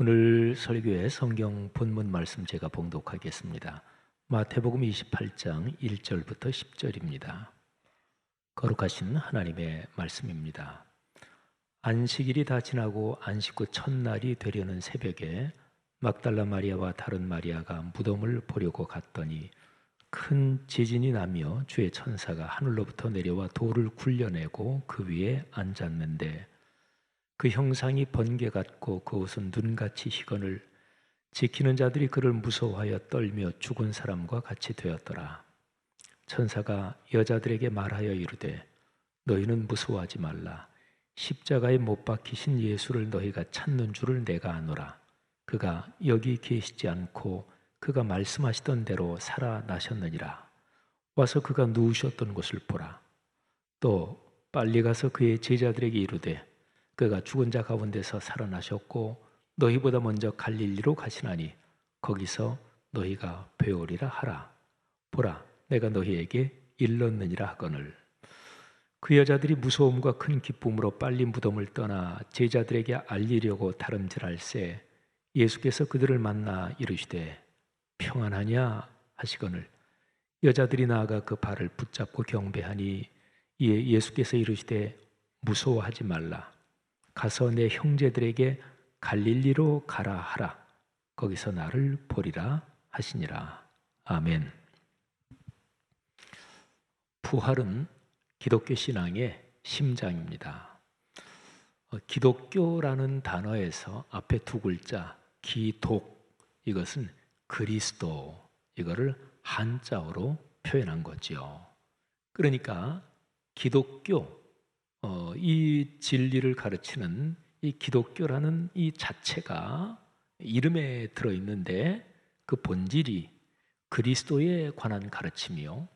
오늘 설교의 성경 본문 말씀 제가 봉독하겠습니다. 마태복음 28장 1절부터 10절입니다. 거룩하신 하나님의 말씀입니다. 안식일이 다 지나고 안식 후 첫날이 되려는 새벽에 막달라 마리아와 다른 마리아가 무덤을 보려고 갔더니 큰 지진이 나며 주의 천사가 하늘로부터 내려와 돌을 굴려내고 그 위에 앉았는데 그 형상이 번개 같고 그 옷은 눈같이 희건을 지키는 자들이 그를 무서워하여 떨며 죽은 사람과 같이 되었더라. 천사가 여자들에게 말하여 이르되 너희는 무서워하지 말라. 십자가에 못 박히신 예수를 너희가 찾는 줄을 내가 아노라. 그가 여기 계시지 않고 그가 말씀하시던 대로 살아나셨느니라. 와서 그가 누우셨던 곳을 보라. 또 빨리 가서 그의 제자들에게 이르되 그가 죽은 자 가운데서 살아나셨고 너희보다 먼저 갈릴리로 가시나니 거기서 너희가 배우리라 하라. 보라, 내가 너희에게 일렀느니라 하거늘. 그 여자들이 무서움과 큰 기쁨으로 빨리 무덤을 떠나 제자들에게 알리려고 다름질할새 예수께서 그들을 만나 이르시되 평안하냐 하시거늘. 여자들이 나아가 그 발을 붙잡고 경배하니 이에 예수께서 이르시되 무서워하지 말라. 가서 내 형제들에게 갈릴리로 가라 하라. 거기서 나를 보리라 하시니라. 아멘. 부활은 기독교 신앙의 심장입니다. 기독교라는 단어에서 앞에 두 글자 기독, 이것은 그리스도, 이거를 한자어로 표현한 거죠. 그러니까 기독교, 이 진리를 가르치는 이 기독교라는 이 자체가 이름에 들어있는데 그 본질이 그리스도에 관한 가르침이요,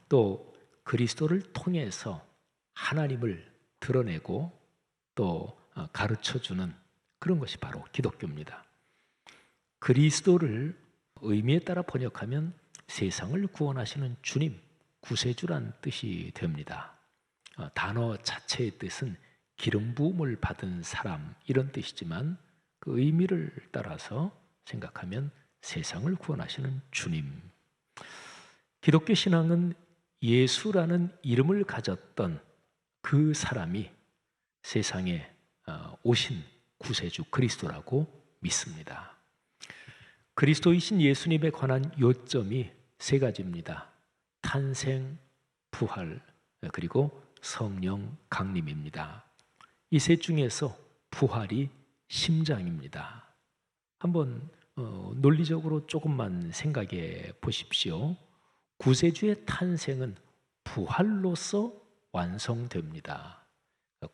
또 그리스도를 통해서 하나님을 드러내고 또 가르쳐주는 그런 것이 바로 기독교입니다. 그리스도를 의미에 따라 번역하면 세상을 구원하시는 주님, 구세주란 뜻이 됩니다. 단어 자체의 뜻은 기름 부음을 받은 사람, 이런 뜻이지만 그 의미를 따라서 생각하면 세상을 구원하시는 주님. 기독교 신앙은 예수라는 이름을 가졌던 그 사람이 세상에 오신 구세주 그리스도라고 믿습니다. 그리스도이신 예수님에 관한 요점이 세 가지입니다. 탄생, 부활, 그리고 성령 강림입니다. 이 셋 중에서 부활이 심장입니다. 한번 논리적으로 조금만 생각해 보십시오. 구세주의 탄생은 부활로서 완성됩니다.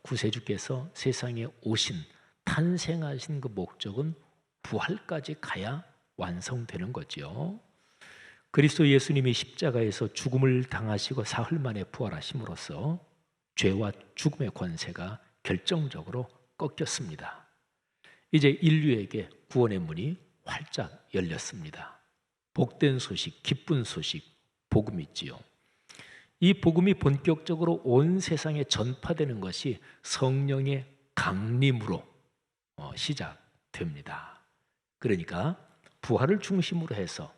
구세주께서 세상에 오신, 탄생하신 그 목적은 부활까지 가야 완성되는 거죠. 그리스도 예수님이 십자가에서 죽음을 당하시고 사흘 만에 부활하심으로써 죄와 죽음의 권세가 결정적으로 꺾였습니다. 이제 인류에게 구원의 문이 활짝 열렸습니다. 복된 소식, 기쁜 소식, 복음이지요. 이 복음이 본격적으로 온 세상에 전파되는 것이 성령의 강림으로 시작됩니다. 그러니까 부활을 중심으로 해서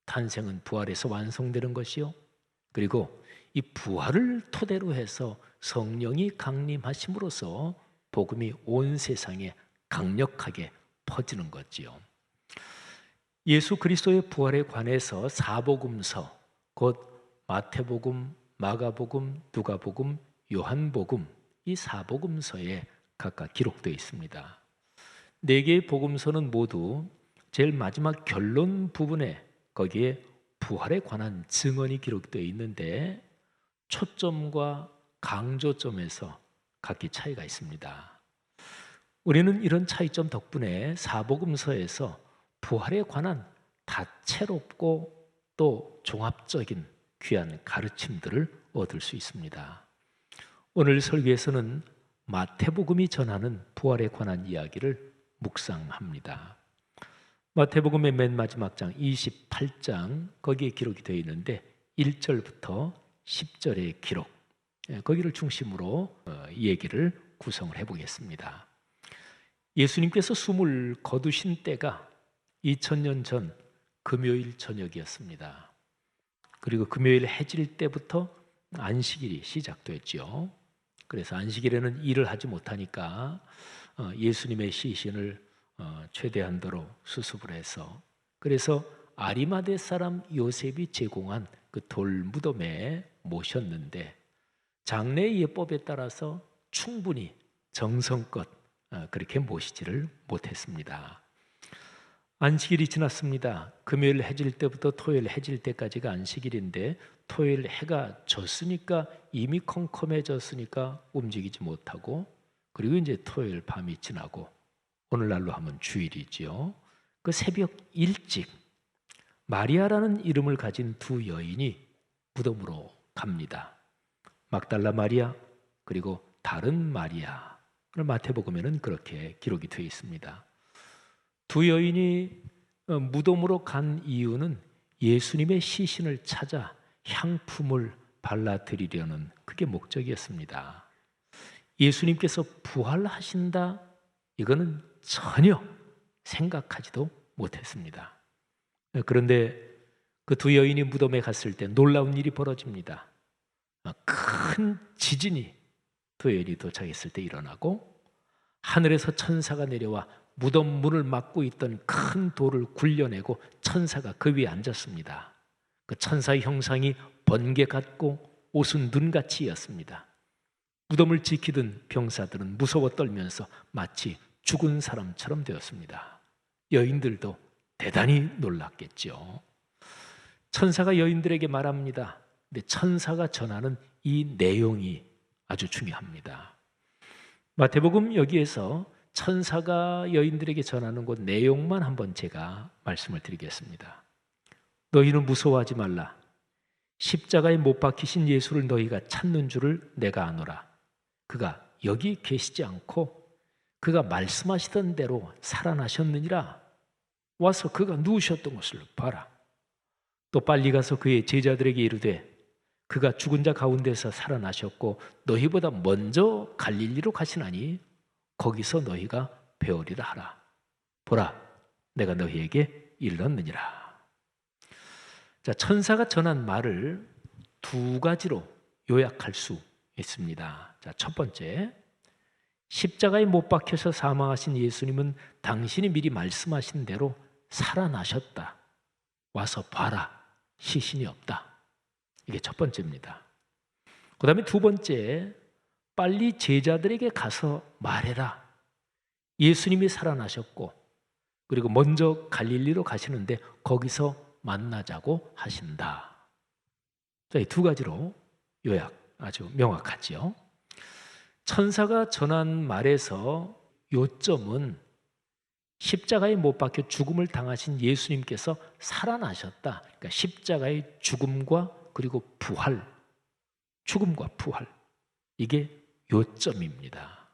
탄생은 부활에서 완성되는 것이요, 그리고 이 부활을 토대로 해서 성령이 강림하심으로써 복음이 온 세상에 강력하게 퍼지는 거지요. 예수 그리스도의 부활에 관해서 사복음서, 곧 마태복음, 마가복음, 누가복음, 요한복음, 이 사복음서에 각각 기록되어 있습니다. 네 개의 복음서는 모두 제일 마지막 결론 부분에 거기에 부활에 관한 증언이 기록되어 있는데 초점과 강조점에서 각기 차이가 있습니다. 우리는 이런 차이점 덕분에 사복음서에서 부활에 관한 다채롭고 또 종합적인 귀한 가르침들을 얻을 수 있습니다. 오늘 설교에서는 마태복음이 전하는 부활에 관한 이야기를 묵상합니다. 마태복음의 맨 마지막 장 28장, 거기에 기록이 되어 있는데 1절부터 10절의 기록, 거기를 중심으로 이 얘기를 구성을 해보겠습니다. 예수님께서 숨을 거두신 때가 2000년 전 금요일 저녁이었습니다. 그리고 금요일 해질 때부터 안식일이 시작됐죠. 그래서 안식일에는 일을 하지 못하니까 예수님의 시신을 최대한도로 수습을 해서, 그래서 아리마대 사람 요셉이 제공한 그 돌 무덤에 모셨는데, 장례 예법에 따라서 충분히 정성껏 그렇게 모시지를 못했습니다. 안식일이 지났습니다. 금요일 해질 때부터 토요일 해질 때까지가 안식일인데, 토요일 해가 졌으니까, 이미 컴컴해졌으니까 움직이지 못하고, 그리고 이제 토요일 밤이 지나고 오늘날로 하면 주일이지요. 그 새벽 일찍 마리아라는 이름을 가진 두 여인이 무덤으로 갑니다. 막달라 마리아 그리고 다른 마리아. 마태복음에는 그렇게 기록이 되어 있습니다. 두 여인이 무덤으로 간 이유는 예수님의 시신을 찾아 향품을 발라드리려는 그게 목적이었습니다. 예수님께서 부활하신다, 이거는 전혀 생각하지도 못했습니다. 그런데 그 두 여인이 무덤에 갔을 때 놀라운 일이 벌어집니다. 큰 지진이 두 여인이 도착했을 때 일어나고, 하늘에서 천사가 내려와 무덤 문을 막고 있던 큰 돌을 굴려내고 천사가 그 위에 앉았습니다. 그 천사의 형상이 번개 같고 옷은 눈같이였습니다. 무덤을 지키던 병사들은 무서워 떨면서 마치 죽은 사람처럼 되었습니다. 여인들도 대단히 놀랐겠죠. 천사가 여인들에게 말합니다. 근데 천사가 전하는 이 내용이 아주 중요합니다. 마태복음 여기에서 천사가 여인들에게 전하는 그 내용만 한번 제가 말씀을 드리겠습니다. 너희는 무서워하지 말라. 십자가에 못 박히신 예수를 너희가 찾는 줄을 내가 아노라. 그가 여기 계시지 않고 그가 말씀하시던 대로 살아나셨느니라. 와서 그가 누우셨던 것을 봐라. 또 빨리 가서 그의 제자들에게 이르되 그가 죽은 자 가운데서 살아나셨고 너희보다 먼저 갈릴리로 가시나니 거기서 너희가 배우리라 하라. 보라, 내가 너희에게 일렀느니라. 자, 천사가 전한 말을 두 가지로 요약할 수 있습니다. 자, 첫 번째, 십자가에 못 박혀서 사망하신 예수님은 당신이 미리 말씀하신 대로 살아나셨다. 와서 봐라, 시신이 없다. 이게 첫 번째입니다. 그 다음에 두 번째, 빨리 제자들에게 가서 말해라. 예수님이 살아나셨고 그리고 먼저 갈릴리로 가시는데 거기서 만나자고 하신다. 이 두 가지로 요약 아주 명확하죠. 천사가 전한 말에서 요점은 십자가에 못 박혀 죽음을 당하신 예수님께서 살아나셨다. 그러니까 십자가의 죽음과 그리고 부활, 죽음과 부활, 이게 요점입니다.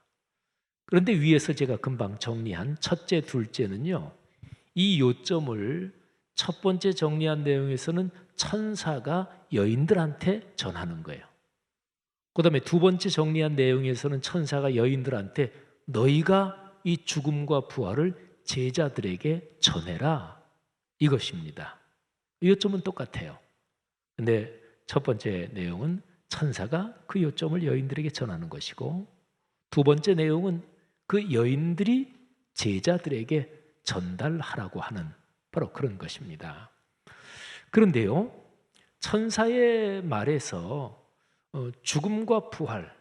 그런데 위에서 제가 금방 정리한 첫째, 둘째는요, 이 요점을 첫 번째 정리한 내용에서는 천사가 여인들한테 전하는 거예요. 그 다음에 두 번째 정리한 내용에서는 천사가 여인들한테 너희가 이 죽음과 부활을 제자들에게 전해라, 이것입니다. 요점은 똑같아요. 근데 첫 번째 내용은 천사가 그 요점을 여인들에게 전하는 것이고, 두 번째 내용은 그 여인들이 제자들에게 전달하라고 하는 바로 그런 것입니다. 그런데요, 천사의 말에서 죽음과 부활,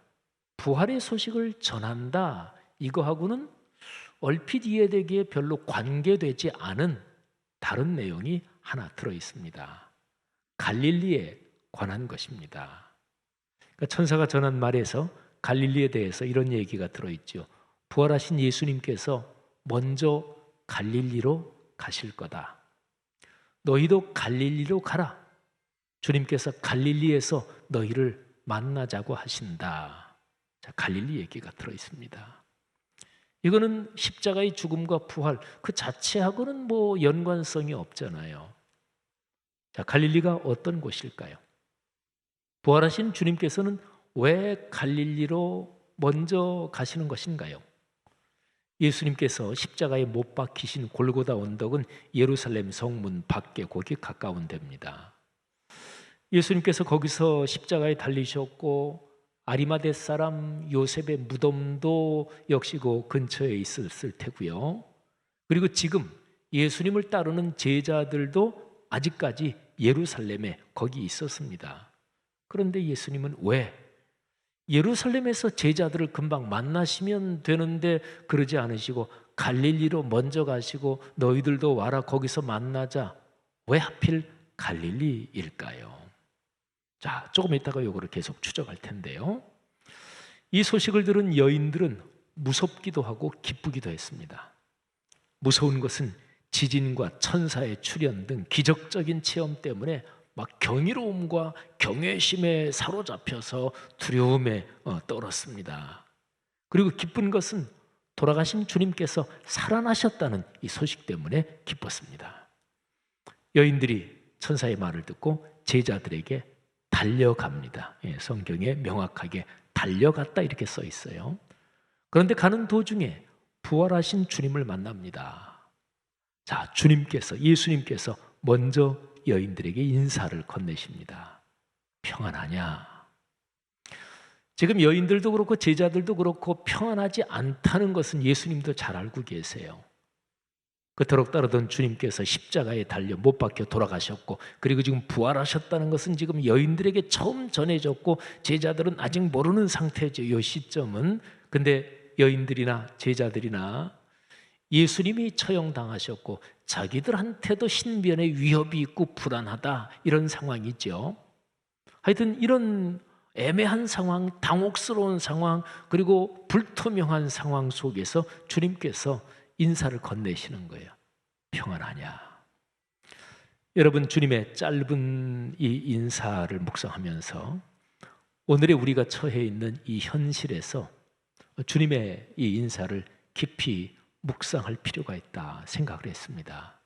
부활의 소식을 전한다, 이거하고는 얼핏 이해되기에 별로 관계되지 않은 다른 내용이 하나 들어있습니다. 갈릴리에 관한 것입니다. 그러니까 천사가 전한 말에서 갈릴리에 대해서 이런 얘기가 들어있죠. 부활하신 예수님께서 먼저 갈릴리로 가실 거다. 너희도 갈릴리로 가라. 주님께서 갈릴리에서 너희를 만나자고 하신다. 자, 갈릴리 얘기가 들어있습니다. 이거는 십자가의 죽음과 부활 그 자체하고는 뭐 연관성이 없잖아요. 자, 갈릴리가 어떤 곳일까요? 부활하신 주님께서는 왜 갈릴리로 먼저 가시는 것인가요? 예수님께서 십자가에 못 박히신 골고다 언덕은 예루살렘 성문 밖에 거기 가까운 데입니다. 예수님께서 거기서 십자가에 달리셨고 아리마대 사람 요셉의 무덤도 역시 그 근처에 있었을 테고요. 그리고 지금 예수님을 따르는 제자들도 아직까지 예루살렘에 거기 있었습니다. 그런데 예수님은 왜 예루살렘에서 제자들을 금방 만나시면 되는데 그러지 않으시고 갈릴리로 먼저 가시고 너희들도 와라 거기서 만나자, 왜 하필 갈릴리일까요? 자, 조금 이따가 이거를 계속 추적할 텐데요. 이 소식을 들은 여인들은 무섭기도 하고 기쁘기도 했습니다. 무서운 것은 지진과 천사의 출현 등 기적적인 체험 때문에 막 경이로움과 경외심에 사로잡혀서 두려움에 떨었습니다. 그리고 기쁜 것은 돌아가신 주님께서 살아나셨다는 이 소식 때문에 기뻤습니다. 여인들이 천사의 말을 듣고 제자들에게 달려갑니다. 성경에 명확하게 달려갔다 이렇게 써 있어요. 그런데 가는 도중에 부활하신 주님을 만납니다. 자, 예수님께서 먼저 여인들에게 인사를 건네십니다. 평안하냐? 지금 여인들도 그렇고 제자들도 그렇고 평안하지 않다는 것은 예수님도 잘 알고 계세요. 그토록 따르던 주님께서 십자가에 달려 못 박혀 돌아가셨고 그리고 지금 부활하셨다는 것은 지금 여인들에게 처음 전해졌고 제자들은 아직 모르는 상태죠. 이 시점은. 근데 여인들이나 제자들이나 예수님이 처형당하셨고 자기들한테도 신변의 위협이 있고 불안하다 이런 상황이죠. 하여튼 이런 애매한 상황, 당혹스러운 상황, 그리고 불투명한 상황 속에서 주님께서 인사를 건네시는 거예요. 평안하냐? 여러분, 주님의 짧은 이 인사를 묵상하면서 오늘의 우리가 처해 있는 이 현실에서 주님의 이 인사를 깊이 묵상할 필요가 있다 생각을 했습니다.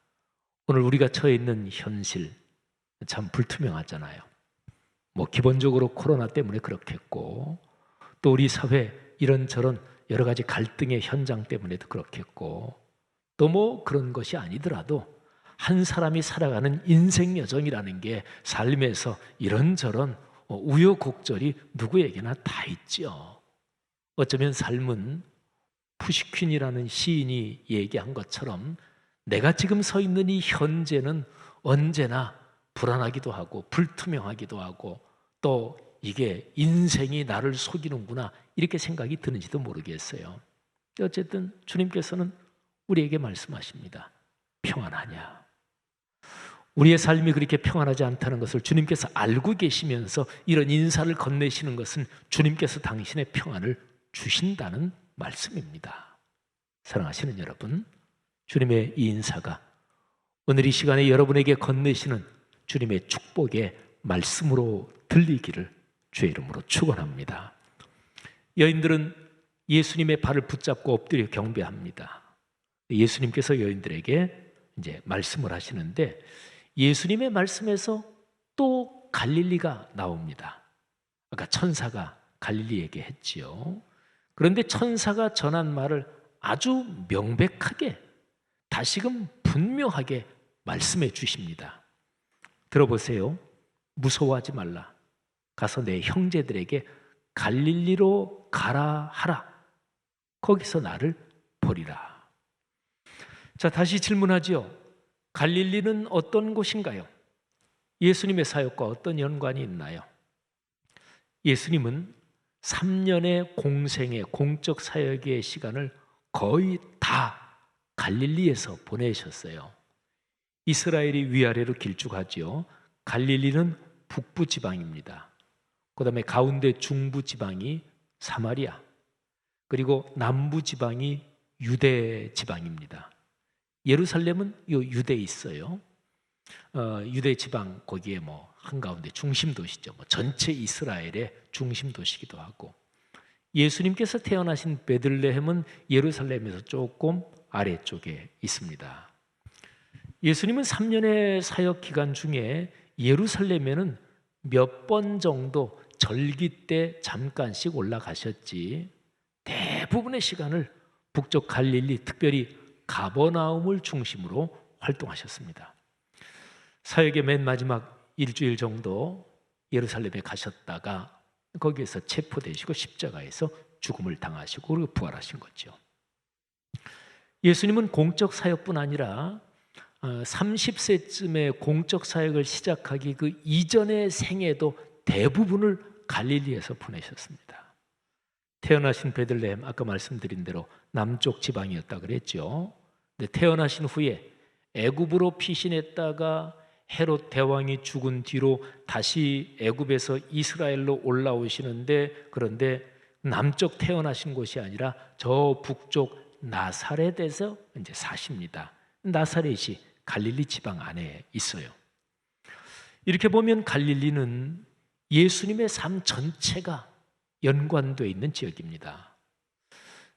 오늘 우리가 처해 있는 현실 참 불투명하잖아요. 뭐 기본적으로 코로나 때문에 그렇겠고 또 우리 사회 이런저런 여러 가지 갈등의 현장 때문에도 그렇겠고 또 뭐 그런 것이 아니더라도 한 사람이 살아가는 인생 여정이라는 게 삶에서 이런저런 우여곡절이 누구에게나 다 있죠. 어쩌면 삶은 푸시퀸이라는 시인이 얘기한 것처럼 내가 지금 서 있는 이 현재는 언제나 불안하기도 하고 불투명하기도 하고 또 이게 인생이 나를 속이는구나 이렇게 생각이 드는지도 모르겠어요. 어쨌든 주님께서는 우리에게 말씀하십니다. 평안하냐? 우리의 삶이 그렇게 평안하지 않다는 것을 주님께서 알고 계시면서 이런 인사를 건네시는 것은 주님께서 당신의 평안을 주신다는 말씀입니다. 사랑하시는 여러분, 주님의 이 인사가 오늘 이 시간에 여러분에게 건네시는 주님의 축복의 말씀으로 들리기를 주의 이름으로 축원합니다. 여인들은 예수님의 발을 붙잡고 엎드려 경배합니다. 예수님께서 여인들에게 이제 말씀을 하시는데 예수님의 말씀에서 또 갈릴리가 나옵니다. 아까 천사가 갈릴리에게 했지요. 그런데 천사가 전한 말을 아주 명백하게 다시금 분명하게 말씀해 주십니다. 들어보세요. 무서워하지 말라. 가서 내 형제들에게 갈릴리로 가라 하라. 거기서 나를 보리라. 자, 다시 질문하지요. 갈릴리는 어떤 곳인가요? 예수님의 사역과 어떤 연관이 있나요? 예수님은 3년의 공생의 공적 사역의 시간을 거의 다 갈릴리에서 보내셨어요. 이스라엘이 위아래로 길쭉하지요. 갈릴리는 북부 지방입니다. 그 다음에 가운데 중부 지방이 사마리아, 그리고 남부 지방이 유대 지방입니다. 예루살렘은 유대에 있어요. 유대 지방 거기에 뭐 한가운데 중심 도시죠. 뭐 전체 이스라엘의 중심 도시기도 하고 예수님께서 태어나신 베들레헴은 예루살렘에서 조금 아래쪽에 있습니다. 예수님은 3년의 사역 기간 중에 예루살렘에는 몇 번 정도 절기 때 잠깐씩 올라가셨지 대부분의 시간을 북쪽 갈릴리, 특별히 가버나움을 중심으로 활동하셨습니다. 사역의 맨 마지막 일주일 정도 예루살렘에 가셨다가 거기에서 체포되시고 십자가에서 죽음을 당하시고 그리고 부활하신 거죠. 예수님은 공적 사역뿐 아니라 30세쯤에 공적 사역을 시작하기 그 이전의 생애도 대부분을 갈릴리에서 보내셨습니다. 태어나신 베들레헴, 아까 말씀드린 대로 남쪽 지방이었다 그랬죠. 근데 태어나신 후에 애굽으로 피신했다가 헤롯 대왕이 죽은 뒤로 다시 애굽에서 이스라엘로 올라오시는데, 그런데 남쪽 태어나신 곳이 아니라 저 북쪽 나사렛에서 이제 사십니다. 나사렛이 갈릴리 지방 안에 있어요. 이렇게 보면 갈릴리는 예수님의 삶 전체가 연관되어 있는 지역입니다.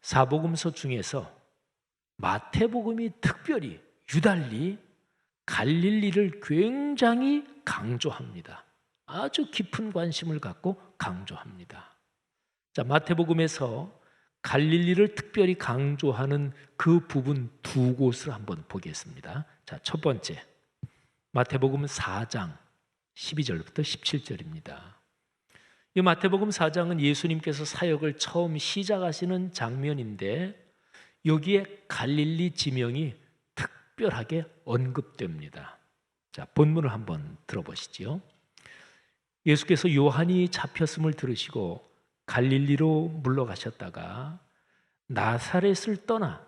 사복음서 중에서 마태복음이 특별히 유달리 갈릴리를 굉장히 강조합니다. 아주 깊은 관심을 갖고 강조합니다. 자, 마태복음에서 갈릴리를 특별히 강조하는 그 부분 두 곳을 한번 보겠습니다. 자, 첫 번째, 마태복음 4장 12절부터 17절입니다. 이 마태복음 4장은 예수님께서 사역을 처음 시작하시는 장면인데 여기에 갈릴리 지명이 특별하게 언급됩니다. 자, 본문을 한번 들어보시죠. 예수께서 요한이 잡혔음을 들으시고 갈릴리로 물러가셨다가 나사렛을 떠나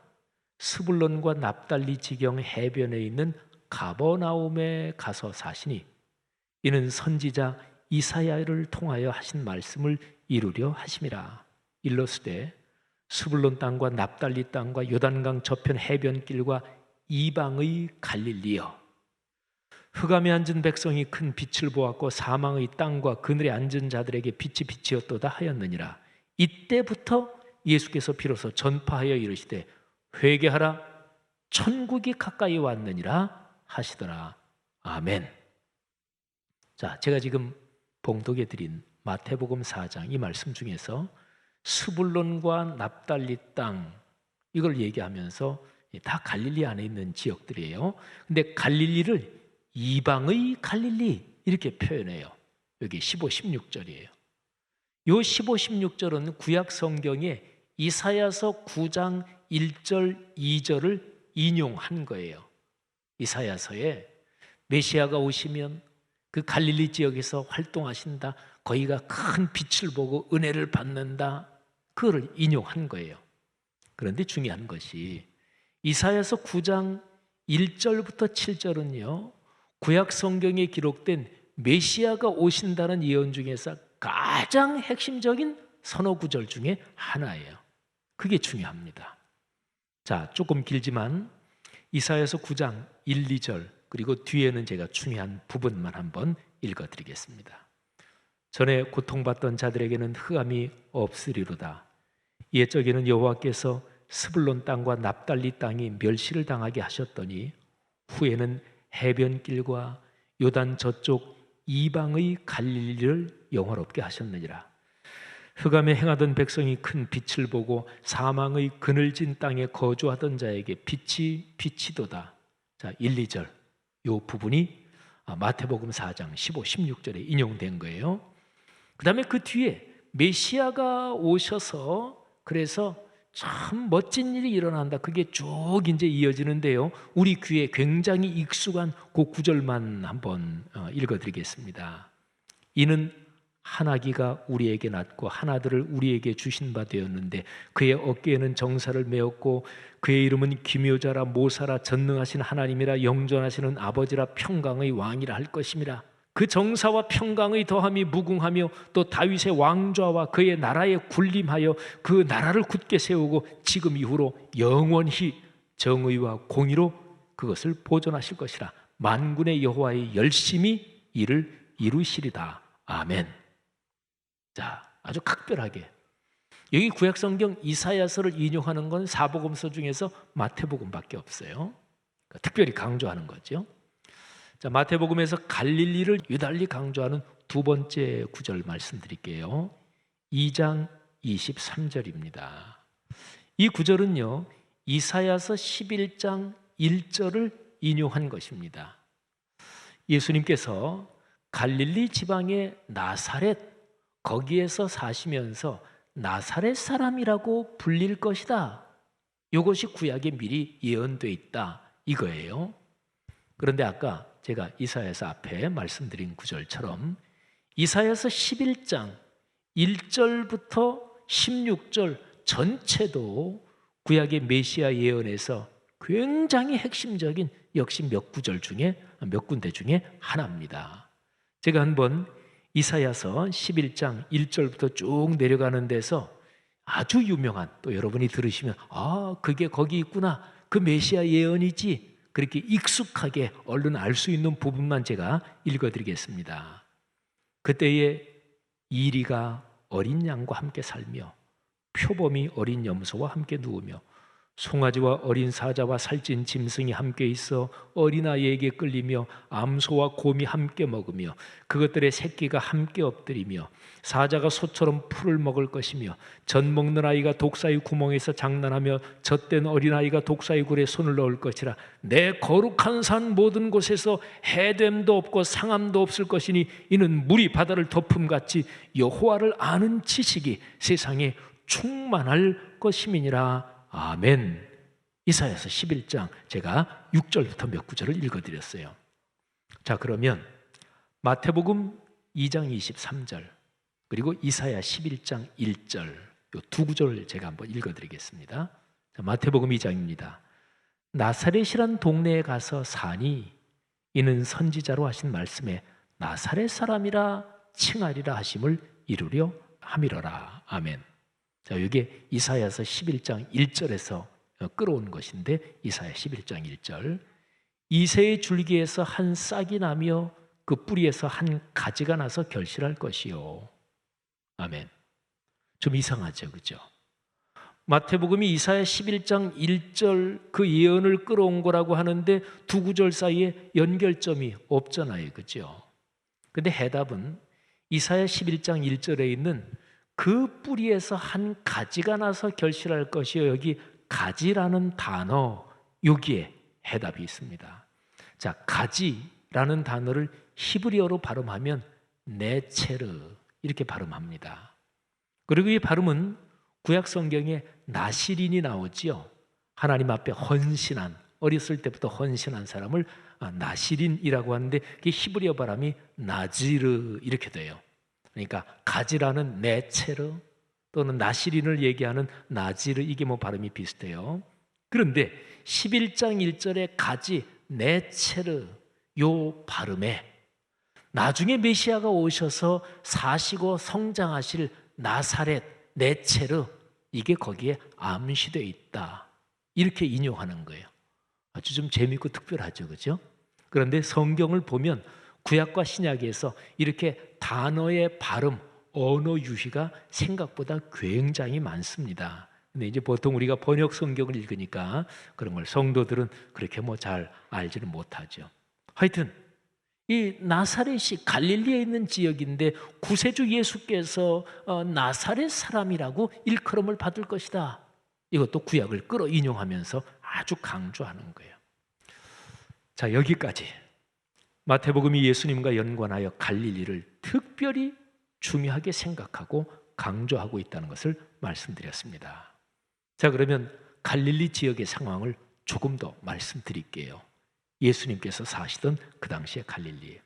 스불론과 납달리 지경 해변에 있는 가버나움에 가서 사시니 이는 선지자 이사야를 통하여 하신 말씀을 이루려 하심이라. 일러스되 스불론 땅과 납달리 땅과 요단강 저편 해변길과 이방의 갈릴리여, 흑암에 앉은 백성이 큰 빛을 보았고 사망의 땅과 그늘에 앉은 자들에게 빛이 빛이었도다 하였느니라. 이때부터 예수께서 비로소 전파하여 이르시되 회개하라, 천국이 가까이 왔느니라 하시더라. 아멘. 자, 제가 지금 봉독해 드린 마태복음 4장 이 말씀 중에서 스불론과 납달리 땅, 이걸 얘기하면서 다 갈릴리 안에 있는 지역들이에요. 근데 갈릴리를 이방의 갈릴리 이렇게 표현해요. 여기 15, 16절이에요. 요 15, 16절은 구약 성경에 이사야서 9장 1절, 2절을 인용한 거예요. 이사야서에 메시아가 오시면 그 갈릴리 지역에서 활동하신다, 거기가 큰 빛을 보고 은혜를 받는다, 그거를 인용한 거예요. 그런데 중요한 것이 이사야서 9장 1절부터 7절은요 구약 성경에 기록된 메시아가 오신다는 예언 중에서 가장 핵심적인 선호 구절 중에 하나예요. 그게 중요합니다. 자, 조금 길지만 이사야서 9장 1, 2절 그리고 뒤에는 제가 중요한 부분만 한번 읽어드리겠습니다. 전에 고통받던 자들에게는 흑암이 없으리로다. 옛적에는 여호와께서 스불론 땅과 납달리 땅이 멸시를 당하게 하셨더니 후에는 해변길과 요단 저쪽 이방의 갈릴리를 영화롭게 하셨느니라. 흑암에 행하던 백성이 큰 빛을 보고 사망의 그늘진 땅에 거주하던 자에게 빛이 비치도다. 자, 1, 2절 이 부분이 마태복음 4장 15, 16절에 인용된 거예요. 그 다음에 그 뒤에 메시아가 오셔서 그래서 참 멋진 일이 일어난다. 그게 쭉 이제 이어지는데요. 우리 귀에 굉장히 익숙한 그 구절만 한번 읽어드리겠습니다. 이는 한 아기가 우리에게 낳고 한 아들을 우리에게 주신 바 되었는데 그의 어깨에는 정사를 메었고 그의 이름은 기묘자라 모사라 전능하신 하나님이라 영존하시는 아버지라 평강의 왕이라 할 것임이라. 그 정사와 평강의 더함이 무궁하며 또 다윗의 왕좌와 그의 나라에 군림하여 그 나라를 굳게 세우고 지금 이후로 영원히 정의와 공의로 그것을 보존하실 것이라. 만군의 여호와의 열심히 이를 이루시리다. 아멘. 자, 아주 각별하게 여기 구약성경 이사야서를 인용하는 건 사복음서 중에서 마태복음밖에 없어요. 그러니까 특별히 강조하는 거죠. 자, 마태복음에서 갈릴리를 유달리 강조하는 두 번째 구절 말씀드릴게요. 2장 23절입니다. 이 구절은요, 이사야서 11장 1절을 인용한 것입니다. 예수님께서 갈릴리 지방의 나사렛, 거기에서 사시면서 나사렛 사람이라고 불릴 것이다. 이것이 구약에 미리 예언되어 있다, 이거예요. 그런데 아까 제가 이사야서 앞에 말씀드린 구절처럼 이사야서 11장 1절부터 16절 전체도 구약의 메시아 예언에서 굉장히 핵심적인 역시 몇 군데 중에 하나입니다. 제가 한번 이사야서 11장 1절부터 쭉 내려가는 데서 아주 유명한, 또 여러분이 들으시면 그게 거기 있구나, 그 메시아 예언이지, 그렇게 익숙하게 얼른 알 수 있는 부분만 제가 읽어드리겠습니다. 그때에 이리가 어린 양과 함께 살며 표범이 어린 염소와 함께 누우며 송아지와 어린 사자와 살찐 짐승이 함께 있어 어린아이에게 끌리며 암소와 곰이 함께 먹으며 그것들의 새끼가 함께 엎드리며 사자가 소처럼 풀을 먹을 것이며 젖 먹는 아이가 독사의 구멍에서 장난하며 젖된 어린아이가 독사의 굴에 손을 넣을 것이라. 내 거룩한 산 모든 곳에서 해됨도 없고 상함도 없을 것이니 이는 물이 바다를 덮음같이 여호와를 아는 지식이 세상에 충만할 것임이니라. 아멘. 이사야서 11장 제가 6절부터 몇 구절을 읽어드렸어요. 자, 그러면 마태복음 2장 23절 그리고 이사야 11장 1절 이 두 구절을 제가 한번 읽어드리겠습니다. 자, 마태복음 2장입니다. 나사렛이란 동네에 가서 사니 이는 선지자로 하신 말씀에 나사렛 사람이라 칭하리라 하심을 이루려 함이로라. 아멘. 자, 이게 이사야서 11장 1절에서 끌어온 것인데 이사야 11장 1절 이새의 줄기에서 한 싹이 나며 그 뿌리에서 한 가지가 나서 결실할 것이요. 아멘. 좀 이상하죠, 그죠? 마태복음이 이사야 11장 1절 그 예언을 끌어온 거라고 하는데 두 구절 사이에 연결점이 없잖아요, 그죠? 근데 해답은 이사야 11장 1절에 있는 그 뿌리에서 한 가지가 나서 결실할 것이요. 여기 가지라는 단어, 여기에 해답이 있습니다. 자, 가지라는 단어를 히브리어로 발음하면 네체르 이렇게 발음합니다. 그리고 이 발음은 구약 성경에 나시린이 나오지요. 하나님 앞에 헌신한, 어렸을 때부터 헌신한 사람을 나시린이라고 하는데 그게 히브리어 발음이 나지르 이렇게 돼요. 그러니까 가지라는 네체르 또는 나시린을 얘기하는 나지르 이게 뭐 발음이 비슷해요. 그런데 11장 1절의 가지 네체르 요 발음에 나중에 메시아가 오셔서 사시고 성장하실 나사렛 네체르 이게 거기에 암시되어 있다 이렇게 인용하는 거예요. 아주 좀 재미있고 특별하죠, 그죠? 그런데 성경을 보면 구약과 신약에서 이렇게 단어의 발음, 언어 유희가 생각보다 굉장히 많습니다. 근데 이제 보통 우리가 번역 성경을 읽으니까 그런 걸 성도들은 그렇게 뭐 잘 알지는 못하죠. 하여튼 이 나사렛이 갈릴리에 있는 지역인데 구세주 예수께서 나사렛 사람이라고 일컬음을 받을 것이다. 이것도 구약을 끌어 인용하면서 아주 강조하는 거예요. 자, 여기까지 마태복음이 예수님과 연관하여 갈릴리를 특별히 중요하게 생각하고 강조하고 있다는 것을 말씀드렸습니다. 자, 그러면 갈릴리 지역의 상황을 조금 더 말씀드릴게요. 예수님께서 사시던 그 당시의 갈릴리.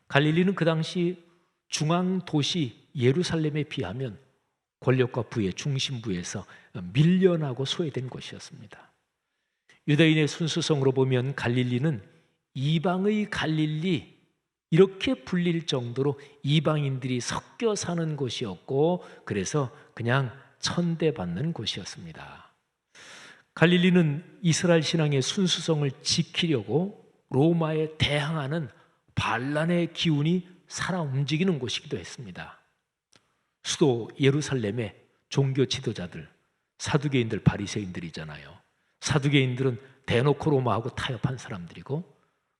갈릴리는 그 당시 중앙 도시 예루살렘에 비하면 권력과 부의 중심부에서 밀려나고 소외된 곳이었습니다. 유대인의 순수성으로 보면 갈릴리는 이방의 갈릴리 이렇게 불릴 정도로 이방인들이 섞여 사는 곳이었고 그래서 그냥 천대받는 곳이었습니다. 갈릴리는 이스라엘 신앙의 순수성을 지키려고 로마에 대항하는 반란의 기운이 살아 움직이는 곳이기도 했습니다. 수도 예루살렘의 종교 지도자들, 사두개인들, 바리새인들이잖아요. 사두개인들은 대놓고 로마하고 타협한 사람들이고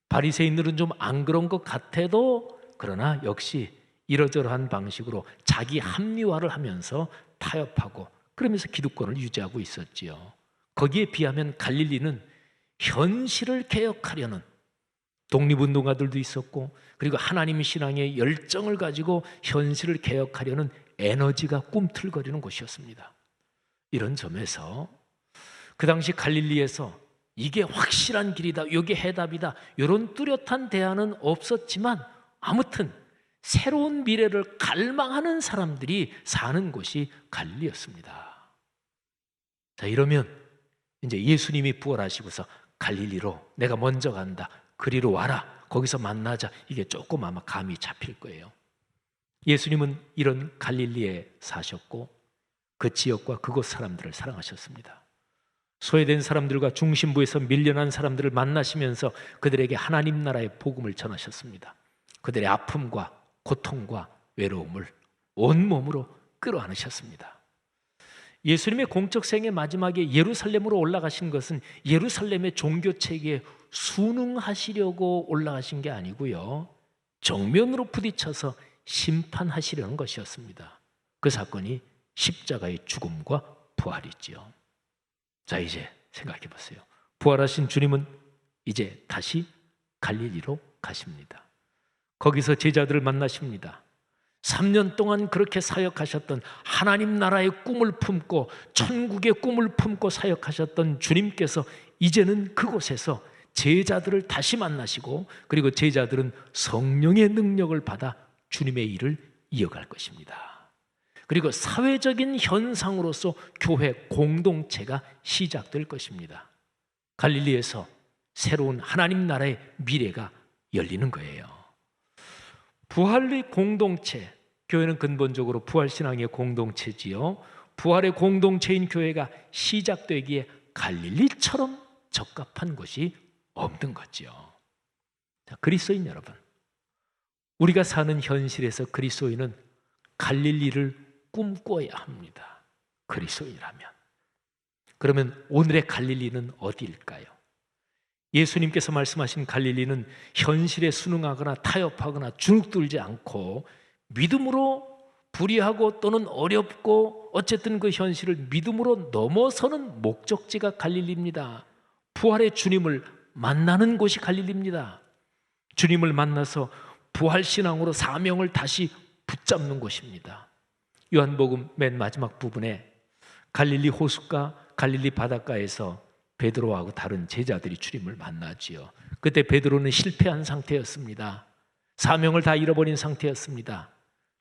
바리새인들은 좀 안 그런 것 같아도 그러나 역시 이러저러한 방식으로 자기 합리화를 하면서 타협하고 그러면서 기득권을 유지하고 있었지요. 거기에 비하면 갈릴리는 현실을 개혁하려는 독립운동가들도 있었고, 그리고 하나님 신앙의 열정을 가지고 현실을 개혁하려는 에너지가 꿈틀거리는 곳이었습니다. 이런 점에서 그 당시 갈릴리에서 이게 확실한 길이다, 이게 해답이다, 이런 뚜렷한 대안은 없었지만 아무튼 새로운 미래를 갈망하는 사람들이 사는 곳이 갈릴리였습니다. 자, 이러면 이제 예수님이 부활하시고서 갈릴리로 내가 먼저 간다, 그리로 와라, 거기서 만나자, 이게 조금 아마 감이 잡힐 거예요. 예수님은 이런 갈릴리에 사셨고 그 지역과 그곳 사람들을 사랑하셨습니다. 소외된 사람들과 중심부에서 밀려난 사람들을 만나시면서 그들에게 하나님 나라의 복음을 전하셨습니다. 그들의 아픔과 고통과 외로움을 온몸으로 끌어안으셨습니다. 예수님의 공적 생애 마지막에 예루살렘으로 올라가신 것은 예루살렘의 종교체계에 순응하시려고 올라가신 게 아니고요, 정면으로 부딪혀서 심판하시려는 것이었습니다. 그 사건이 십자가의 죽음과 부활이지요. 자, 이제 생각해 보세요. 부활하신 주님은 이제 다시 갈릴리로 가십니다. 거기서 제자들을 만나십니다. 3년 동안 그렇게 사역하셨던, 하나님 나라의 꿈을 품고 천국의 꿈을 품고 사역하셨던 주님께서 이제는 그곳에서 제자들을 다시 만나시고, 그리고 제자들은 성령의 능력을 받아 주님의 일을 이어갈 것입니다. 그리고 사회적인 현상으로서 교회 공동체가 시작될 것입니다. 갈릴리에서 새로운 하나님 나라의 미래가 열리는 거예요. 부활의 공동체, 교회는 근본적으로 부활신앙의 공동체지요. 부활의 공동체인 교회가 시작되기에 갈릴리처럼 적합한 곳이 없는 거죠. 자, 그리스도인 여러분, 우리가 사는 현실에서 그리스도인은 갈릴리를 꿈꿔야 합니다. 그리스도인이라면. 그러면 오늘의 갈릴리는 어디일까요? 예수님께서 말씀하신 갈릴리는 현실에 순응하거나 타협하거나 주눅들지 않고 믿음으로 불의하고 또는 어렵고 어쨌든 그 현실을 믿음으로 넘어서는 목적지가 갈릴리입니다. 부활의 주님을 만나는 곳이 갈릴리입니다. 주님을 만나서 부활신앙으로 사명을 다시 붙잡는 곳입니다. 요한복음 맨 마지막 부분에 갈릴리 호숫가, 갈릴리 바닷가에서 베드로하고 다른 제자들이 주님을 만나지요. 그때 베드로는 실패한 상태였습니다. 사명을 다 잃어버린 상태였습니다.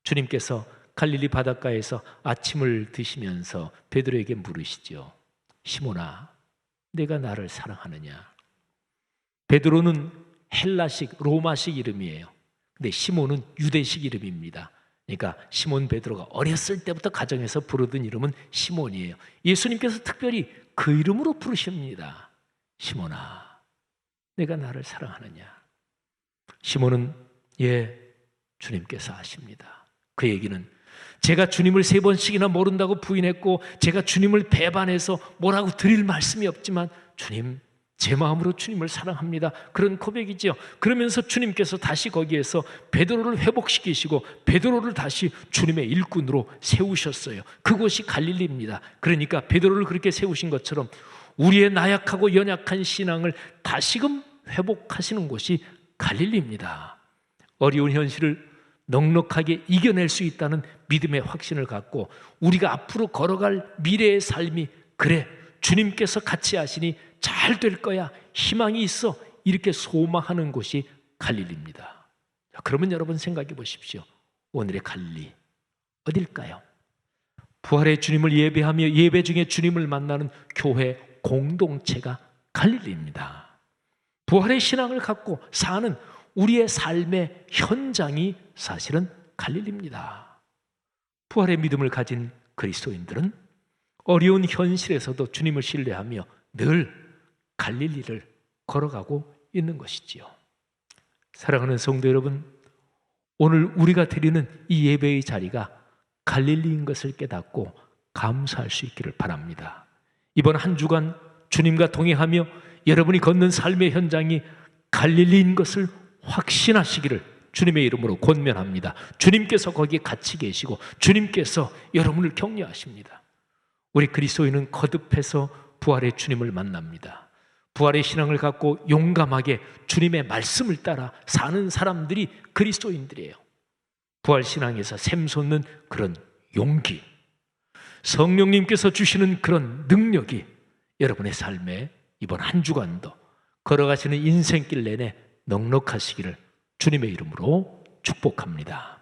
주님께서 갈릴리 바닷가에서 아침을 드시면서 베드로에게 물으시죠. 시몬아, 내가 나를 사랑하느냐? 베드로는 헬라식, 로마식 이름이에요. 근데 시몬은 유대식 이름입니다. 그러니까 시몬 베드로가 어렸을 때부터 가정에서 부르던 이름은 시몬이에요. 예수님께서 특별히 그 이름으로 부르십니다. 시몬아, 내가 나를 사랑하느냐? 시몬은 예, 주님께서 아십니다. 그 얘기는 제가 주님을 3번씩이나 모른다고 부인했고 제가 주님을 배반해서 뭐라고 드릴 말씀이 없지만 주님, 제 마음으로 주님을 사랑합니다. 그런 고백이죠. 그러면서 주님께서 다시 거기에서 베드로를 회복시키시고 베드로를 다시 주님의 일꾼으로 세우셨어요. 그곳이 갈릴리입니다. 그러니까 베드로를 그렇게 세우신 것처럼 우리의 나약하고 연약한 신앙을 다시금 회복하시는 곳이 갈릴리입니다. 어려운 현실을 넉넉하게 이겨낼 수 있다는 믿음의 확신을 갖고 우리가 앞으로 걸어갈 미래의 삶이 그래, 주님께서 같이 하시니 잘 될 거야, 희망이 있어, 이렇게 소망하는 곳이 갈릴리입니다. 그러면 여러분 생각해 보십시오. 오늘의 갈릴리 어딜까요? 부활의 주님을 예배하며 예배 중에 주님을 만나는 교회 공동체가 갈릴리입니다. 부활의 신앙을 갖고 사는 우리의 삶의 현장이 사실은 갈릴리입니다. 부활의 믿음을 가진 그리스도인들은 어려운 현실에서도 주님을 신뢰하며 늘 갈릴리를 걸어가고 있는 것이지요. 사랑하는 성도 여러분, 오늘 우리가 드리는 이 예배의 자리가 갈릴리인 것을 깨닫고 감사할 수 있기를 바랍니다. 이번 한 주간 주님과 동행하며 여러분이 걷는 삶의 현장이 갈릴리인 것을 확신하시기를 주님의 이름으로 권면합니다. 주님께서 거기에 같이 계시고 주님께서 여러분을 격려하십니다. 우리 그리스도인은 거듭해서 부활의 주님을 만납니다. 부활의 신앙을 갖고 용감하게 주님의 말씀을 따라 사는 사람들이 그리스도인들이에요. 부활 신앙에서 샘솟는 그런 용기, 성령님께서 주시는 그런 능력이 여러분의 삶에 이번 한 주간도 걸어가시는 인생길 내내 넉넉하시기를 주님의 이름으로 축복합니다.